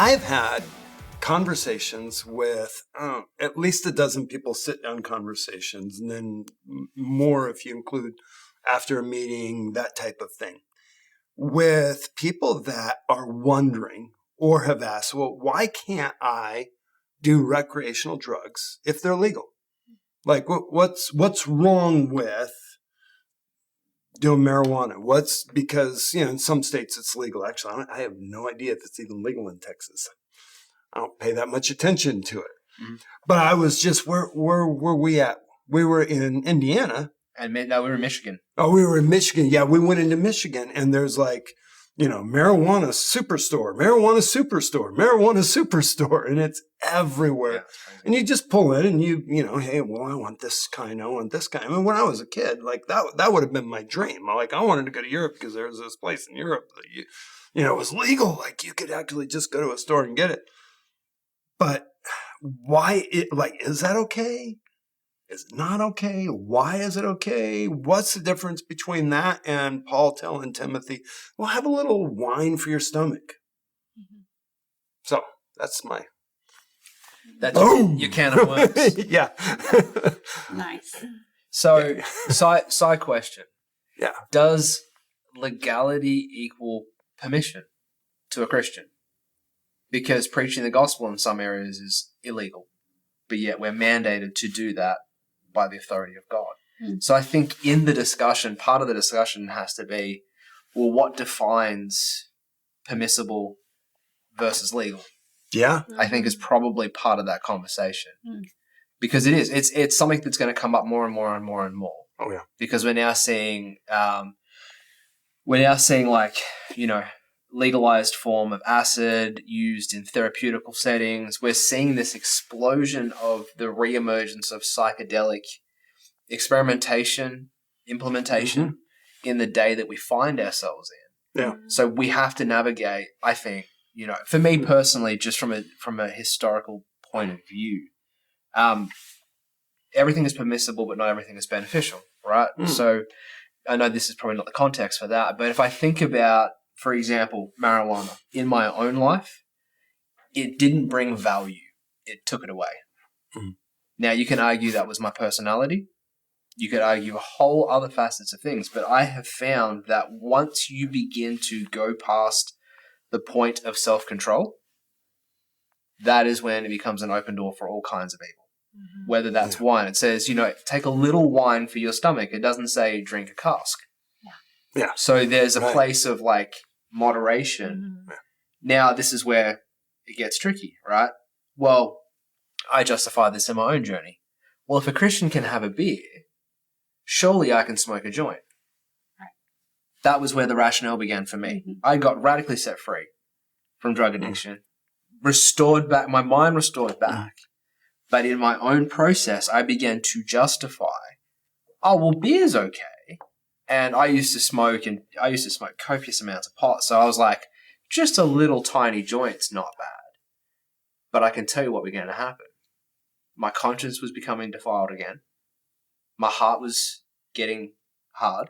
I've had conversations with at least a dozen people, sit-down conversations, and then more if you include after a meeting, that type of thing, with people that are wondering or have asked, well, why can't I do recreational drugs if they're legal? Like, what's wrong with doing marijuana? Because, in some states it's legal. Actually, I have no idea if it's even legal in Texas. I don't pay that much attention to it. Mm-hmm. But I was just, where were we at? We were in Indiana. And no, we were in Michigan. Oh, we were in Michigan. Yeah, we went into Michigan, and there's marijuana superstore, and it's everywhere. Yeah, and you just pull in and hey, well, I want this kind. I want this kind. I mean, when I was a kid, like that would have been my dream. Like, I wanted to go to Europe because there was this place in Europe that it was legal. Like, you could actually just go to a store and get it. But why? Is that okay? Is it not okay? Why is it okay? What's the difference between that and Paul telling Timothy, well, have a little wine for your stomach? Mm-hmm. So that's your can of worms. Yeah. Nice. So, side question. Yeah. Does legality equal permission to a Christian? Because preaching the gospel in some areas is illegal, but yet we're mandated to do that by the authority of God. Mm. So I think in the discussion, part of the discussion has to be, well, what defines permissible versus legal? Yeah. I think is probably part of that conversation. Mm. Because it's something that's going to come up more and more and more and more. Oh yeah. Because we're now seeing legalized form of acid used in therapeutical settings. We're seeing this explosion of the reemergence of psychedelic experimentation, implementation in the day that we find ourselves in. Yeah. So we have to navigate, I think, for me personally, just from a historical point of view, everything is permissible, but not everything is beneficial, right? Mm. So I know this is probably not the context for that, but if I think about, for example, marijuana in my own life, it didn't bring value. It took it away. Mm. Now, you can argue that was my personality. You could argue a whole other facets of things, but I have found that once you begin to go past the point of self-control, that is when it becomes an open door for all kinds of evil. Mm-hmm. Whether that's wine. It says, take a little wine for your stomach. It doesn't say drink a cask. Yeah. So there's a place of moderation. Mm-hmm. Now, this is where it gets tricky, right? Well, I justify this in my own journey. Well, if a Christian can have a beer, surely I can smoke a joint. Right. That was where the rationale began for me. Mm-hmm. I got radically set free from drug addiction, restored back, my mind restored back. But in my own process, I began to justify, beer's okay. And I used to smoke copious amounts of pot. So I was like, just a little tiny joint's not bad. But I can tell you what began to happen. My conscience was becoming defiled again. My heart was getting hard.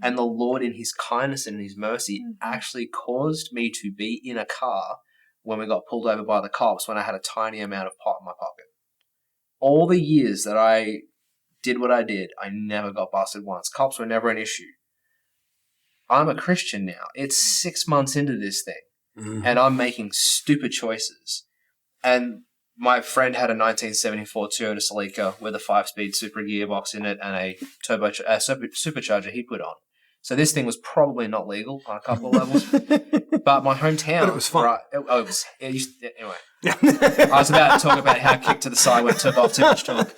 And the Lord, in his kindness and his mercy, actually caused me to be in a car when we got pulled over by the cops when I had a tiny amount of pot in my pocket. All the years that I did what I did, I never got busted once. Cops were never an issue. I'm a Christian now. It's 6 months into this thing, and I'm making stupid choices. And my friend had a 1974 Toyota Celica with a 5-speed super gearbox in it and a supercharger he put on. So this thing was probably not legal on a couple of levels. But my hometown... But it was fun. Right, anyway. Yeah. I was about to talk about how I kicked to the side when it took off, too much talk.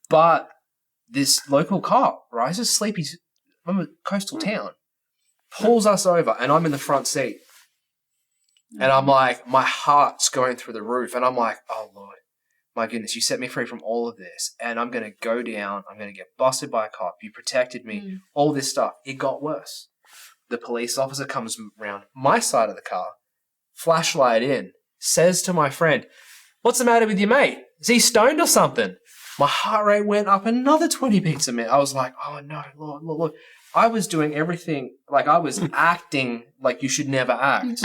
But this local cop, right, it's a sleepy coastal town, pulls us over, and I'm in the front seat. And I'm like, my heart's going through the roof. And I'm like, oh, Lord, my goodness, you set me free from all of this. And I'm going to go down. I'm going to get busted by a cop. You protected me. All this stuff. It got worse. The police officer comes around my side of the car, flashlight in, says to my friend, what's the matter with your mate? Is he stoned or something? My heart rate went up another 20 beats a minute. I was like, oh, no, Lord. I was doing everything, like I was acting like you should never act,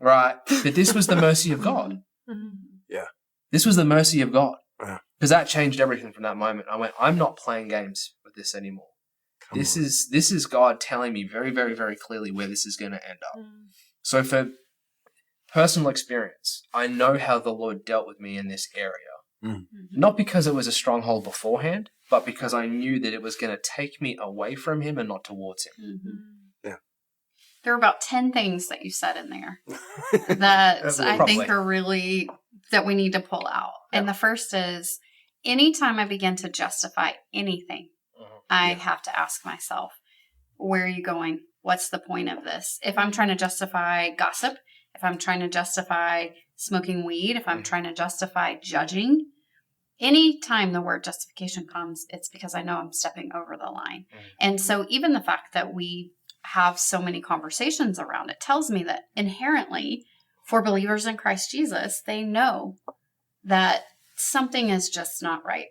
right? But this was the mercy of God. Yeah. This was the mercy of God. Yeah. Because that changed everything from that moment. I went, I'm not playing games with this anymore. This is God telling me very, very, very clearly where this is going to end up. So for personal experience, I know how the Lord dealt with me in this area. Not because it was a stronghold beforehand, but because I knew that it was going to take me away from him and not towards him. Yeah. There are about 10 things that you said in there that I think are really, that we need to pull out. Yeah. And the first is, anytime I begin to justify anything, I have to ask myself, where are you going? What's the point of this? If I'm trying to justify gossip, if I'm trying to justify smoking weed, if I'm trying to justify judging, anytime the word justification comes, it's because I know I'm stepping over the line. And so even the fact that we have so many conversations around it tells me that inherently, for believers in Christ Jesus, they know that something is just not right.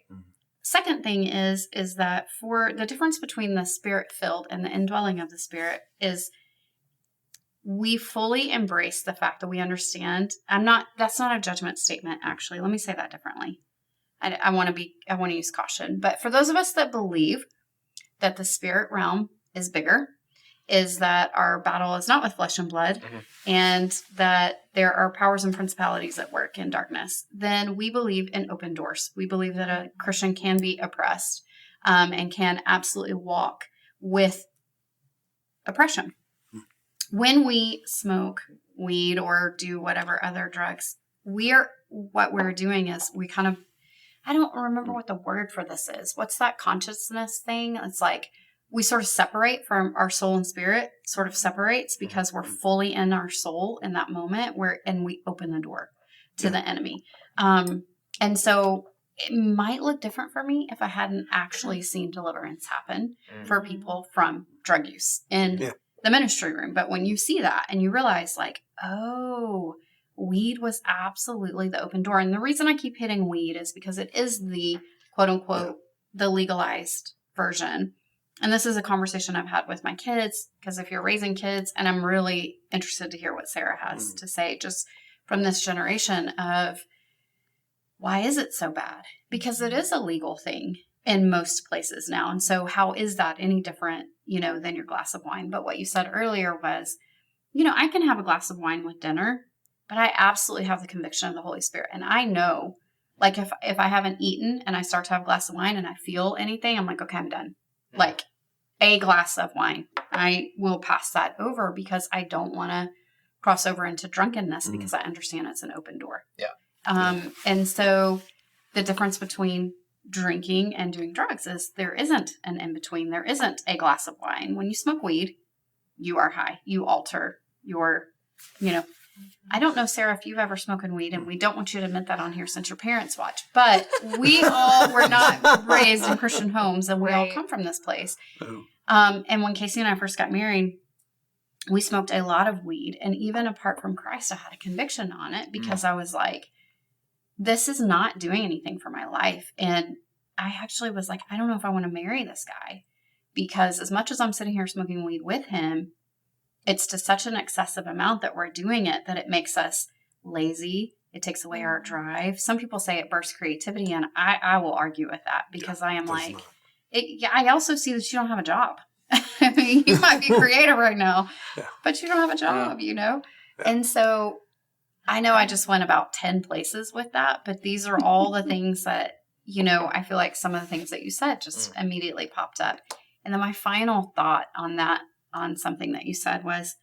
Second thing is that for the difference between the Spirit-filled and the indwelling of the Spirit is we fully embrace the fact that we understand. That's not a judgment statement, actually. Let me say that differently. I want to use caution. But for those of us that believe that the spirit realm is bigger, is that our battle is not with flesh and blood, and that there are powers and principalities at work in darkness, then we believe in open doors. We believe that a Christian can be oppressed and can absolutely walk with oppression. When we smoke weed or do whatever other drugs, what we're doing is we kind of, I don't remember what the word for this is. What's that consciousness thing? It's like we sort of separate from our soul and spirit, sort of separates because we're fully in our soul in that moment and we open the door to the enemy. And so it might look different for me if I hadn't actually seen deliverance happen for people from drug use in the ministry room. But when you see that and you realize like, oh, weed was absolutely the open door. And the reason I keep hitting weed is because it is the quote unquote, the legalized version. And this is a conversation I've had with my kids, because if you're raising kids, and I'm really interested to hear what Sarah has to say just from this generation of why is it so bad? Because it is a legal thing in most places now. And so how is that any different, than your glass of wine? But what you said earlier was, I can have a glass of wine with dinner, but I absolutely have the conviction of the Holy Spirit. And I know, like, if I haven't eaten and I start to have a glass of wine and I feel anything, I'm like, okay, I'm done. Like a glass of wine, I will pass that over because I don't want to cross over into drunkenness because I understand it's an open door. And so the difference between drinking and doing drugs is there isn't an in-between. There isn't a glass of wine. When you smoke weed, you are high. You alter your, I don't know, Sarah, if you've ever spoken weed, and we don't want you to admit that on here since your parents watch, but we all were not raised in Christian homes, and we all come from this place. And when Casey and I first got married, we smoked a lot of weed. And even apart from Christ, I had a conviction on it because I was like, this is not doing anything for my life. And I actually was like, I don't know if I want to marry this guy, because as much as I'm sitting here smoking weed with him, it's to such an excessive amount that we're doing it that it makes us lazy. It takes away our drive. Some people say it bursts creativity, and I will argue with that because I am like, I also see that you don't have a job. I mean, you might be creative right now, but you don't have a job, And so I know I just went about 10 places with that, but these are all the things that, I feel like some of the things that you said just immediately popped up. And then my final thought on something that you said was,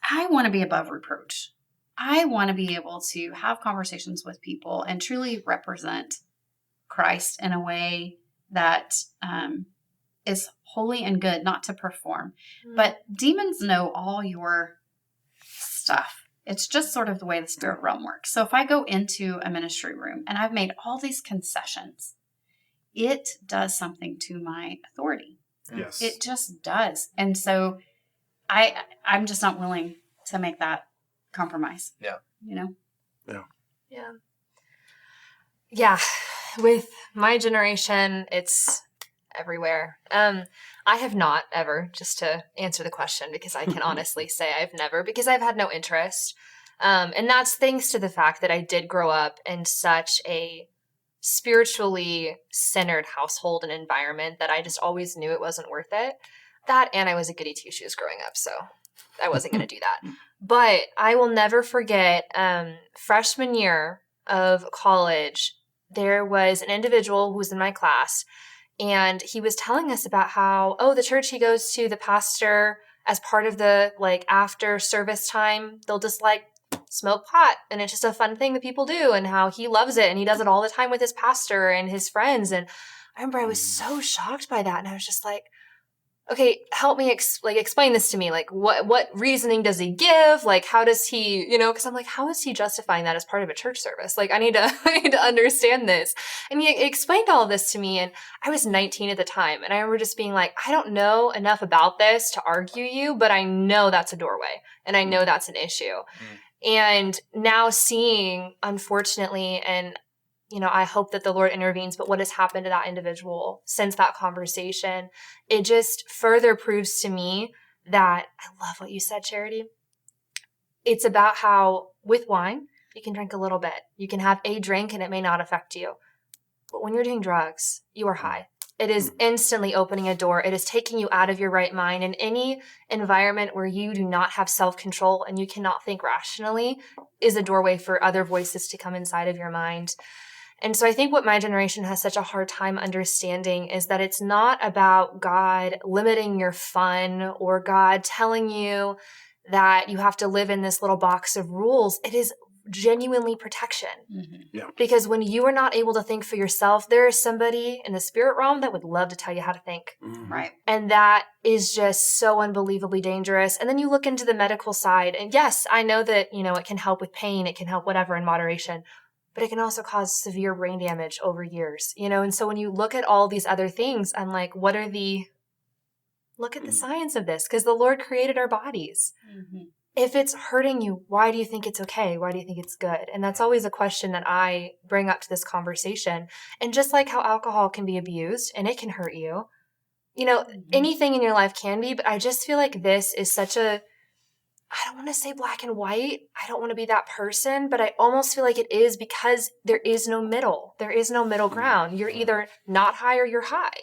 I want to be above reproach. I want to be able to have conversations with people and truly represent Christ in a way that is holy and good, not to perform. But demons know all your stuff. It's just sort of the way the spirit realm works. So if I go into a ministry room and I've made all these concessions, it does something to my authority. Yes. It just does. And so I'm just not willing to make that compromise. Yeah. With my generation, it's everywhere. I have not ever, just to answer the question, because I can honestly say I've never, because I've had no interest. And that's thanks to the fact that I did grow up in such a spiritually centered household and environment that I just always knew it wasn't worth it. That, and I was a goody two-shoes growing up, so I wasn't going to do that. But I will never forget freshman year of college, there was an individual who was in my class, and he was telling us about how, the church he goes to, the pastor, as part of the, after service time, they'll just, smoke pot, and it's just a fun thing that people do, and how he loves it, and he does it all the time with his pastor and his friends. And I remember I was so shocked by that, and I was just like, okay, help me explain this to me. What reasoning does he give? How does he, because I'm like, how is he justifying that as part of a church service? I need to understand this. And he explained all of this to me, and I was 19 at the time. And I remember just being like, I don't know enough about this to argue you, but I know that's a doorway, and I know that's an issue. And now seeing, unfortunately, and I hope that the Lord intervenes, but what has happened to that individual since that conversation, it just further proves to me that I love what you said, Charity. It's about how with wine, you can drink a little bit. You can have a drink and it may not affect you. But when you're doing drugs, you are high. It is instantly opening a door. It is taking you out of your right mind. And any environment where you do not have self-control and you cannot think rationally is a doorway for other voices to come inside of your mind. And so I think what my generation has such a hard time understanding is that it's not about God limiting your fun or God telling you that you have to live in this little box of rules. It is genuinely protection. Yeah. Because when you are not able to think for yourself, there is somebody in the spirit realm that would love to tell you how to think. Right. And that is just so unbelievably dangerous. And then you look into the medical side, and yes, I know that, it can help with pain. It can help whatever in moderation, but it can also cause severe brain damage over years, And so when you look at all these other things, I'm like, look at the science of this, because the Lord created our bodies. If it's hurting you, why do you think it's okay? Why do you think it's good? And that's always a question that I bring up to this conversation. And just like how alcohol can be abused and it can hurt you, anything in your life can be, but I just feel like this is such a, I don't want to say black and white. I don't want to be that person, but I almost feel like it is, because there is no middle. There is no middle ground. You're either not high or you're high.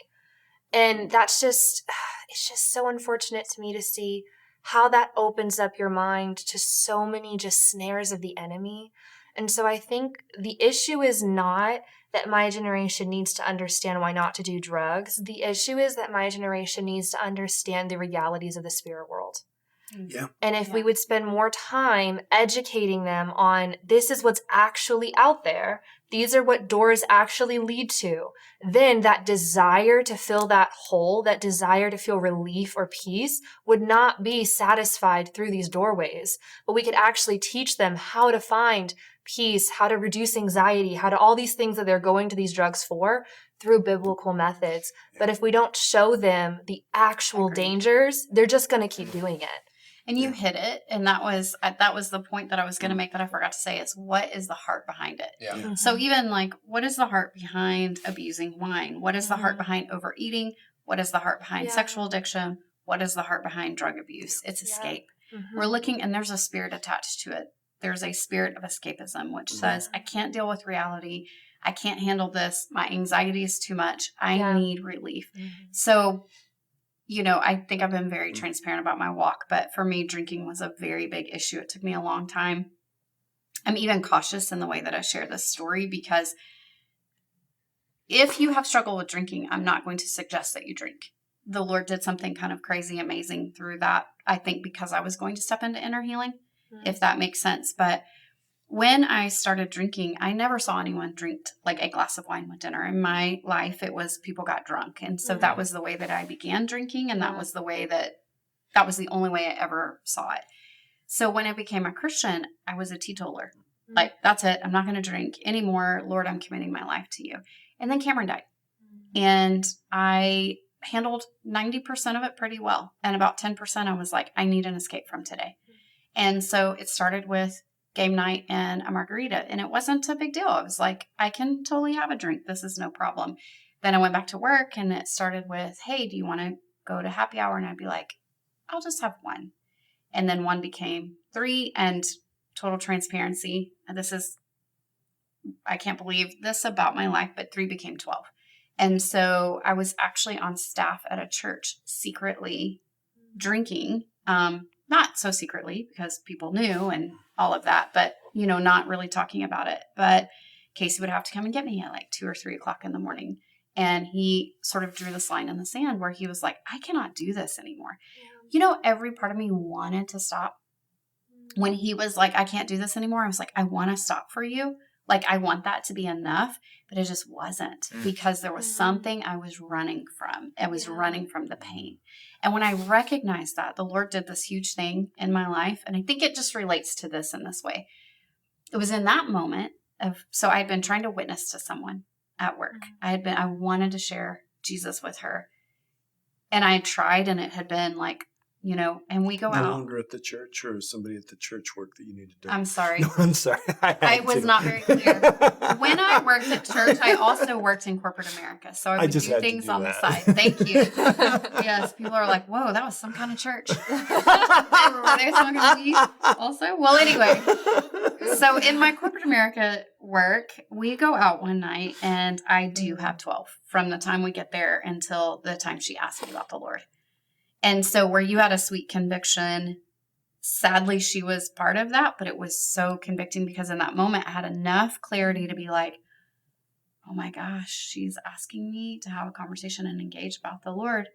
And that's just, it's just so unfortunate to me to see how that opens up your mind to so many just snares of the enemy. And so I think the issue is not that my generation needs to understand why not to do drugs. The issue is that my generation needs to understand the realities of the spirit world. Yeah. And if we would spend more time educating them on this is what's actually out there, these are what doors actually lead to, then that desire to fill that hole, that desire to feel relief or peace would not be satisfied through these doorways. But we could actually teach them how to find peace, how to reduce anxiety, how to all these things that they're going to these drugs for through biblical methods. But if we don't show them the actual dangers, they're just going to keep doing it. And you hit it, and that was the point that I was going to make that I forgot to say, is what is the heart behind it? Yeah. Mm-hmm. So even what is the heart behind abusing wine? What is the heart behind overeating? What is the heart behind sexual addiction? What is the heart behind drug abuse? It's escape. We're looking, and there's a spirit attached to it. There's a spirit of escapism, which says, I can't deal with reality. I can't handle this. My anxiety is too much. I need relief. So, I think I've been very transparent about my walk, but for me, drinking was a very big issue. It took me a long time. I'm even cautious in the way that I share this story, because if you have struggled with drinking, I'm not going to suggest that you drink. The Lord did something kind of crazy, amazing through that, I think, because I was going to step into inner healing, if that makes sense. But when I started drinking, I never saw anyone drink like a glass of wine with dinner. In my life, it was people got drunk. And so that was the way that I began drinking. And that was the way that was the only way I ever saw it. So when I became a Christian, I was a teetotaler. Like, that's it. I'm not going to drink anymore. Lord, I'm committing my life to you. And then Cameron died. And I handled 90% of it pretty well. And about 10%, I was like, I need an escape from today. And so it started with game night and a margarita. And it wasn't a big deal. I was like, I can totally have a drink. This is no problem. then I went back to work, and it started with, hey, do you want to go to happy hour? And I'd be like, I'll just have one. And then one became 3, and total transparency. And I can't believe this about my life, but 3 became 12. And so I was actually on staff at a church secretly drinking, not so secretly because people knew and all of that, but, not really talking about it. But Casey would have to come and get me at like 2 or 3 o'clock in the morning. And he sort of drew this line in the sand where he was like, I cannot do this anymore. Yeah. Every part of me wanted to stop. When he was like, I can't do this anymore, I was like, I want to stop for you. Like, I want that to be enough, but it just wasn't, because there was something I was running from. I was running from the pain. And when I recognized that, the Lord did this huge thing in my life. And I think it just relates to this in this way. It was in that moment so I had been trying to witness to someone at work. I wanted to share Jesus with her. And I tried, and it had been like, and we go out. No longer at the church, or somebody at the church work that you need to do? I'm sorry. No, I'm sorry. I was not very clear. When I worked at church, I also worked in corporate America. So I would do things on the side. Thank you. Yes, people are like, whoa, that was some kind of church. Were they smoking weed also? Well, anyway. So in my corporate America work, we go out one night, and I do have 12 from the time we get there until the time she asked me about the Lord. And so where you had a sweet conviction, sadly, she was part of that, but it was so convicting because in that moment I had enough clarity to be like, oh my gosh, she's asking me to have a conversation and engage about the Lord.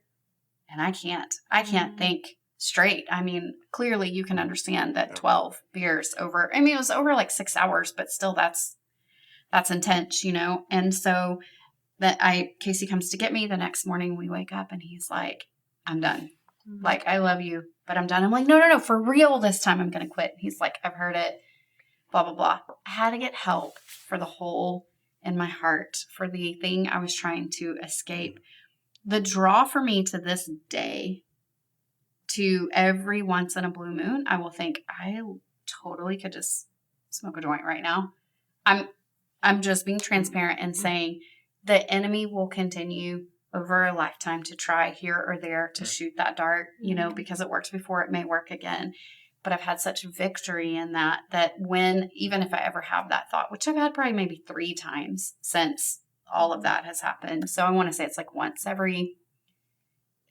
And I can't think straight. I mean, clearly you can understand that 12 beers it was over like 6 hours, but still that's intense, And so Casey comes to get me the next morning. We wake up and he's like, I'm done. Like, I love you, but I'm done. I'm like, no, for real this time I'm going to quit. He's like, I've heard it, blah, blah, blah. I had to get help for the hole in my heart, for the thing I was trying to escape. The draw for me to this day, to every once in a blue moon, I will think, I totally could just smoke a joint right now. I'm just being transparent and saying the enemy will continue over a lifetime to try here or there to shoot that dart, because it worked before, it may work again. But I've had such victory in that even if I ever have that thought, which I've had probably maybe 3 times since all of that has happened. So I want to say it's like once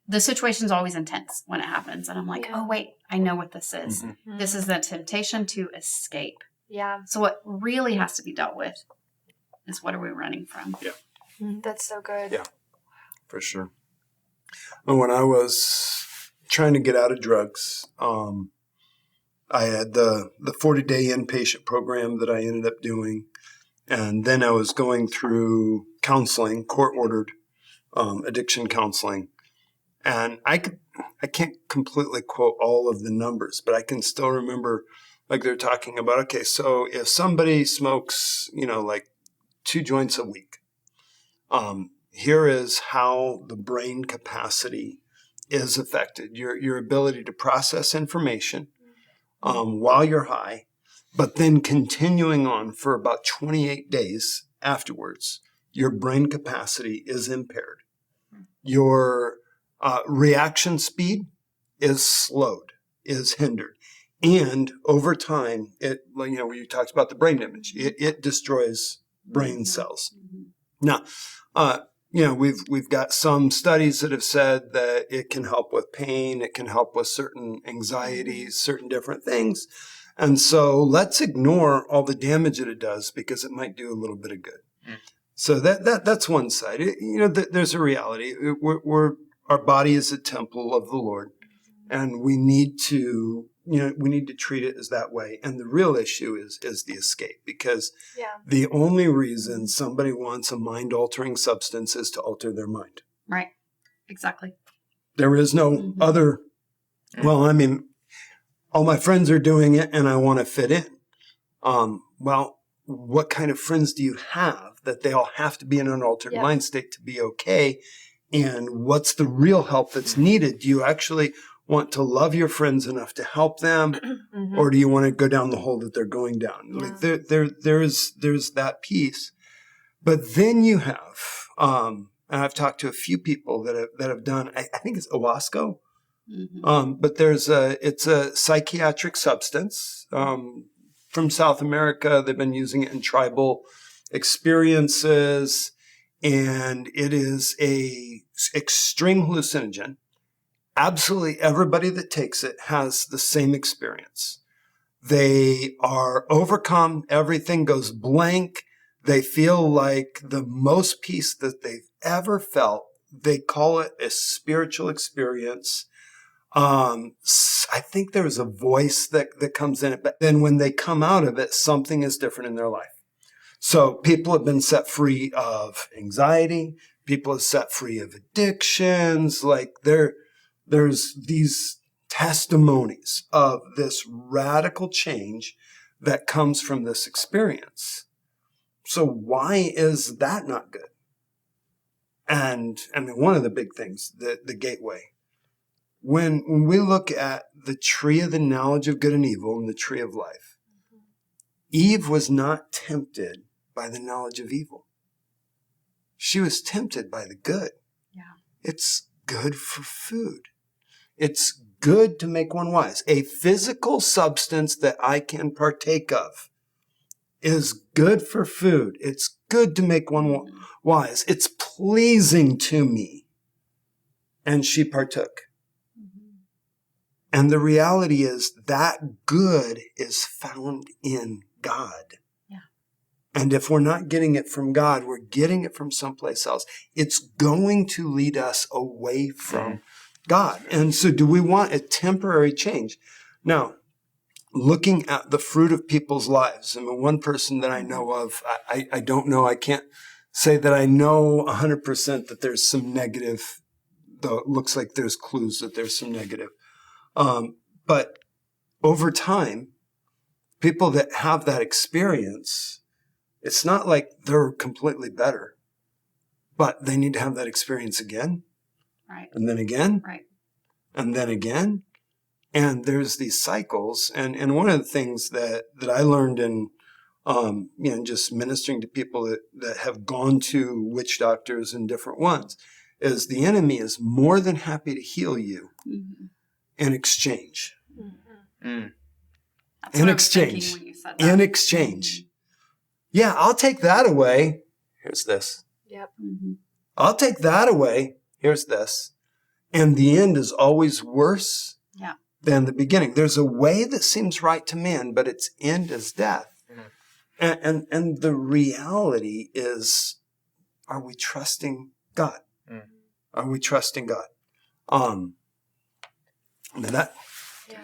the situation's always intense when it happens. And I'm like, oh, wait, I know what this is. Mm-hmm. This is the temptation to escape. Yeah. So what really has to be dealt with is, what are we running from? Yeah. That's so good. Yeah. For sure. When I was trying to get out of drugs, I had the 40-day inpatient program that I ended up doing. And then I was going through counseling, court-ordered addiction counseling. And I can't completely quote all of the numbers, but I can still remember, like, they're talking about, okay, so if somebody smokes, like 2 joints a week, here is how the brain capacity is affected. Your ability to process information while you're high, but then continuing on for about 28 days afterwards, your brain capacity is impaired. Your reaction speed is slowed, is hindered. And over time, you talked about the brain image, it destroys brain cells. Now, we've got some studies that have said that it can help with pain, it can help with certain anxieties, certain different things. And so let's ignore all the damage that it does, because it might do a little bit of good. So that's one side. There's a reality. Our body is a temple of the Lord, and we need to treat it as that way. And the real issue is the escape, because the only reason somebody wants a mind-altering substance is to alter their mind. Right. Exactly. There is no other, all my friends are doing it and I want to fit in. What kind of friends do you have that they all have to be in an altered mind state to be okay? And what's the real help that's needed? Do you actually want to love your friends enough to help them, or do you want to go down the hole that they're going down? Like there's that piece. But then you have, and I've talked to a few people that have done, I think it's Owasco, Mm-hmm. but it's a psychiatric substance from South America. They've been using it in tribal experiences, and it is a extreme hallucinogen. Absolutely everybody that takes it has the same experience. They are overcome. Everything goes blank. They feel like the most peace that they've ever felt. They call it a spiritual experience. I think there's a voice that comes in it, but then when they come out of it, something is different in their life. So people have been set free of anxiety. People have set free of addictions. Like there's these testimonies of this radical change that comes from this experience. So why is that not good? And I mean, one of the big things, the gateway. When we look at the tree of the knowledge of good and evil and the tree of life, Eve was not tempted by the knowledge of evil. She was tempted by the good. Yeah. It's good for food. It's good to make one wise. A physical substance that I can partake of is good for food. It's good to make one wise. It's pleasing to me. And she partook. And the reality is that good is found in God. Yeah. And if we're not getting it from God, we're getting it from someplace else. It's going to lead us away from God. And so do we want a temporary change? Now, looking at the fruit of people's lives, I mean, one person that I know of, I don't know, I can't say that I know 100% that there's some negative, though it looks like there's clues that there's some negative. But over time, people that have that experience, it's not like they're completely better, but they need to have that experience again. Right. And then again. Right. And then again. And there's these cycles. And one of the things that I learned in, just ministering to people that have gone to witch doctors and different ones is the enemy is more than happy to heal you. Mm-hmm. In exchange. That's In what I was exchange. thinking when you said that. In exchange. Yeah, I'll take that away. Here's this. Yep. Mm-hmm. I'll take that away. Here's this. And the end is always worse than the beginning. There's a way that seems right to man, but its end is death. And the reality is, are we trusting God? Are we trusting God?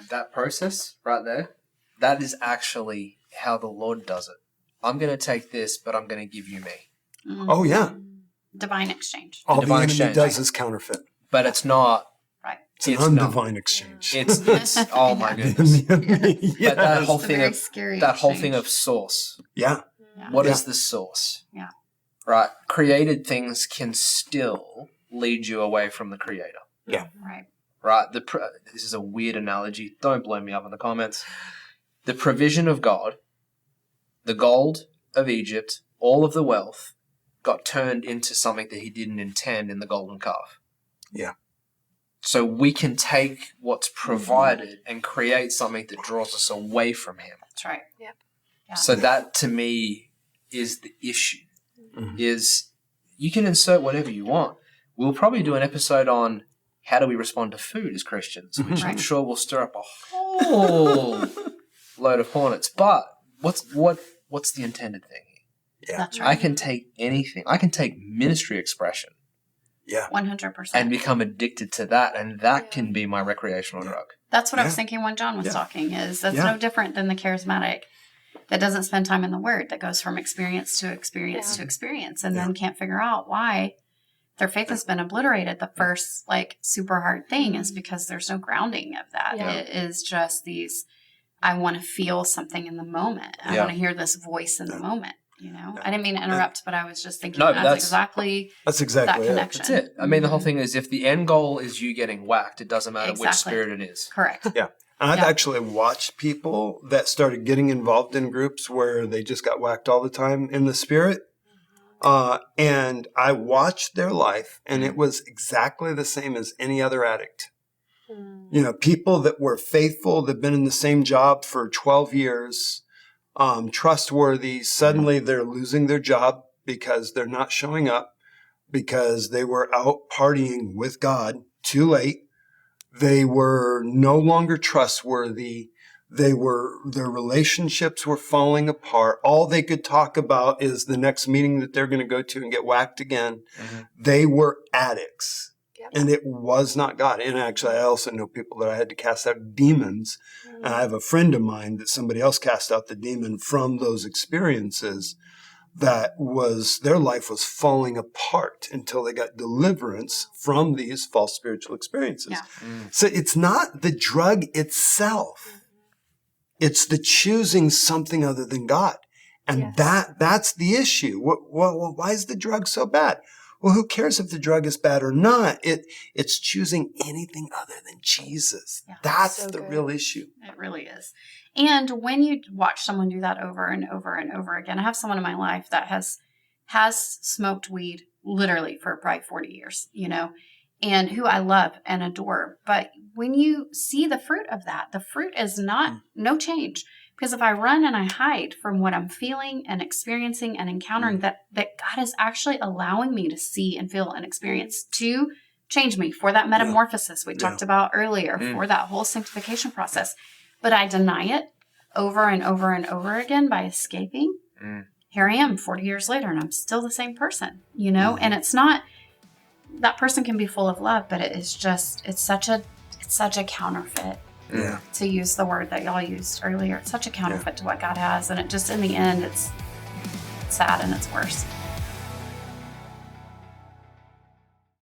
That process right there, that is actually how the Lord does it. I'm going to take this, but I'm going to give you me. Mm-hmm. Oh, yeah. Divine exchange. All the divine enemy exchange. does is counterfeit. But it's not. Right. It's an undivine exchange. It's oh my goodness. Yeah. But that whole It's a thing very of scary that whole exchange. thing of source. Yeah. What Yeah. is the source? Yeah. Right. Created things can still lead you away from the Creator. Yeah. Right. Right. This is a weird analogy. Don't blow me up in the comments. The provision of God, the gold of Egypt, all of the wealth got turned into something that He didn't intend in the golden calf. Yeah. So we can take what's provided and create something that draws us away from Him. That's right. Yep. Yeah. So that to me is the issue. Mhm. Is you can insert whatever you want. We'll probably do an episode on how do we respond to food as Christians, which I'm Right. sure will stir up a whole load of hornets. But what's the intended thing here? Yeah. That's I right. can take anything. I can take ministry expression 100%. and become addicted to that, and that Yeah. can be my recreational drug. That's what I was Yeah. thinking when John was Yeah. talking is that's Yeah. no different than the charismatic that doesn't spend time in the word, that goes from experience to experience Yeah. to experience and then can't figure out why their faith has been obliterated. The first super hard thing is because there's no grounding of that. Yeah. It is just these, I want to feel something in the moment. I Yeah. want to hear this voice in the moment. I didn't mean to interrupt, but I was just thinking No, but that's exactly That's that exactly it. connection. That's it. I mean, the whole thing is if the end goal is you getting whacked, it doesn't matter which Exactly. spirit it is. Correct. And I've Yeah. actually watched people that started getting involved in groups where they just got whacked all the time in the spirit. And I watched their life, and it was exactly the same as any other addict. You know, people that were faithful, that've been in the same job for 12 years, trustworthy, suddenly they're losing their job because they're not showing up, because they were out partying with God too late. They were no longer trustworthy. Their relationships were falling apart. All they could talk about is the next meeting that they're going to go to and get whacked again. They were addicts. Yep. And it was not God. And actually, I also know people that I had to cast out demons. And I have a friend of mine that somebody else cast out the demon from those experiences. That was, their life was falling apart until they got deliverance from these false spiritual experiences. Yeah. So it's not the drug itself. It's the choosing something other than God. And that's the issue. Why is the drug so bad? Well, who cares if the drug is bad or not? It's choosing anything other than Jesus. Yeah, that's so the real issue. It really is. And when you watch someone do that over and over and over again, I have someone in my life that has smoked weed literally for probably 40 years, you know, and who I love and adore. But when you see the fruit of that, the fruit is no change. Because if I run and I hide from what I'm feeling and experiencing and encountering, that God is actually allowing me to see and feel and experience to change me for that metamorphosis we talked about earlier, for that whole sanctification process. But I deny it over and over and over again by escaping. Here I am 40 years later and I'm still the same person, you know, and it's not, that person can be full of love, but it's such a counterfeit. Yeah. To use the word that y'all used earlier. It's such a counterfeit to what God has. And it just, in the end, it's sad and it's worse.